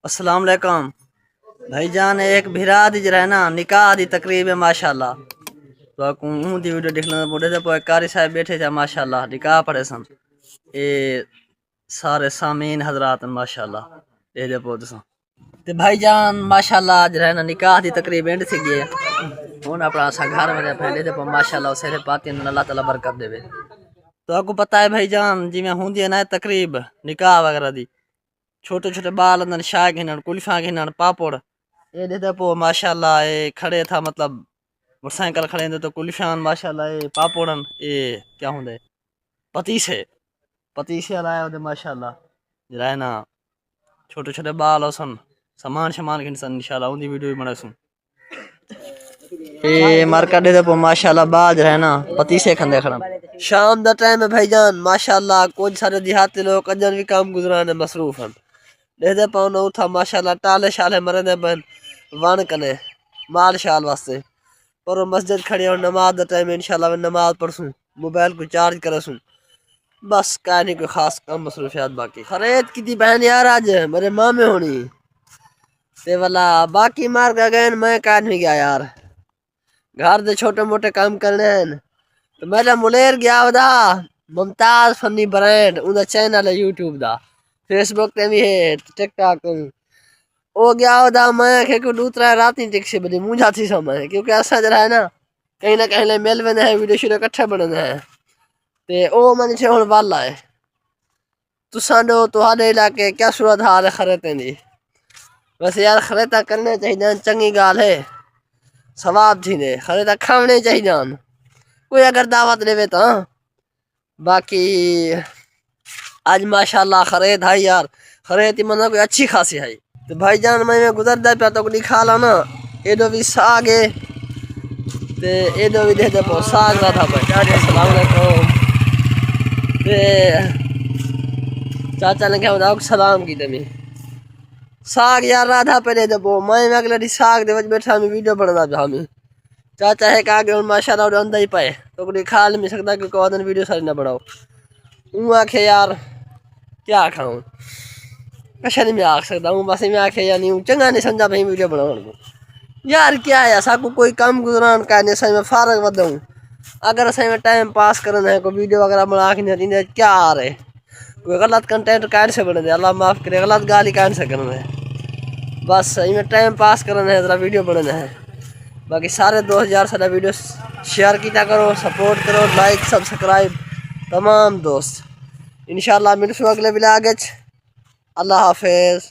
السلام علیکم بھائی جان، ایک بھرا دی رہنا نکاح دی تقریب ہے ماشاءاللہ. تو اکوں دی ویڈیو دیکھنا بڑے دے پوے قاری صاحب بیٹھے تھے ماشاءاللہ نکاح پڑھے سن. اے سارے سامعین حضرات ماشاءاللہ اے دے پو دساں تے بھائی جان ماشاءاللہ اج رہنا نکاح دی تقریب اینڈ تھی گئی. ہن اپنا سا گھر میں پھیلے دے پو ماشاءاللہ اسے پاتی اللہ تعالی برکت دے. تو آپ کو پتہ ہے بھائی جان جی میں ہوندی ہے نا تقریب نکاح وغیرہ دی، چھوٹے چھوٹے بال اندر شاہ گھنن کلفاں گھنن پاپڑ اے دے پو ماشاءاللہ اے کھڑے تھا مطلب موٹر سائیکل کھڑے ہیں تو کلفان ماشاءاللہ اے پاپڑن اے کیا ہوندے پتیسے لائے ہوندے ماشاءاللہ رہنا چھوٹے چھوٹے بال سن سامان شمان گھن سن انشاءاللہ اون دی ویڈیو بنا سن. اے مارکیٹ دے پو ماشاءاللہ باج رہنا پتیسے کھندے کھڑن. شام دا ٹائم ہے بھائی جان ماشاءاللہ کچھ سارے دیہاتی لوگ اجن بھی کام گزرانے مصروف ہیں. دے پاؤ نو تھا ماشاءاللہ ٹالے شالے مرنے بن وان کنے مال شال واسطے پر مسجد کھڑی اور نماز دا ٹائم انشاءاللہ میں نماز پڑھسوں موبائل کو چارج کرسوں بس کا نہیں کوئی خاص کام مصروفیات. باقی خرید کی تھی بہن یار آج میرے ماں میں ہونی تے والا باقی مار کا گئے میں کہاں نہیں گیا یار گھر دے چھوٹے موٹے کام کرنے ہیں. تو میرا ملیر گیا ودا ممتاز فنی برینڈ ان دا چینل ہے یوٹیوب دا فیس بک تے بھی ہے ٹک ٹاک او گیا ودا میں کہ کو دوسرا رات نہیں ٹک سے بدی مجھا تھی سمجھ کیونکہ ایسا جرا ہے نا کہیں نہ کہیں مل بنے ہے ویڈیو شیڈیو کٹھے بڑھنے ہیں تے او من سے ہن والا ہے. تو سانڈو تہاڈے علاقے کیا صورت حال ہے خریدیں دی؟ ویسے یار خریدا کرنے چاہیے چنگی گال ہے ثواب تھی نے خریدا کھاونے چاہیے کوئی اگر دعوت دے تو. باقی آج ماشاءاللہ خرید ہے یار خرید منا کوئی اچھی خاصی ہے. تو بھائی جان میں گزردا پیا تو دکھا لا نا ایڈو بھی ساگ ہے تے ایڈو بھی دے پو ساگ را تھا بھائی. السلام علیکم تے چاچا نے کہا سلام کی تمی ساگ یار رادھا پہ دے پو میں اگلے دی ساگ دے وچ بیٹھا میں ویڈیو بنانا پیا میں چاچا ہے کہ آگے ماشاءاللہ اندر ہی پائے تو کھا نہیں سکتا کیونکہ ودن ویڈیو ساری نہ بڑھاؤ اوں آکھے یار کیا کھاؤں کچھ نہیں میں آکھ سکتا ہوں بس میں آکھے یعنی چنگا نہیں سمجھا بھائی ویڈیو بناؤ یار کیا ہے ایسا کو کوئی کام گزران کا نہیں سمجھ میں فارغ ودوں اگر اسے میں ٹائم پاس کرنا ہے کوئی ویڈیو وغیرہ بنا کے نہیں کیا آ رہے کوئی غلط کنٹینٹ کہاں سے بنے دے اللہ معاف کرے غلط گالی کہاں سے کرنا ہے بس میں ٹائم پاس کرنا ہے ذرا ویڈیو بنانا ہے. باقی سارے 2000 سارا ویڈیو شیئر کیتا کرو سپورٹ کرو لائک سبسکرائب تمام دوست انشاءاللہ ملسو اگلے ولاگ اللہ حافظ.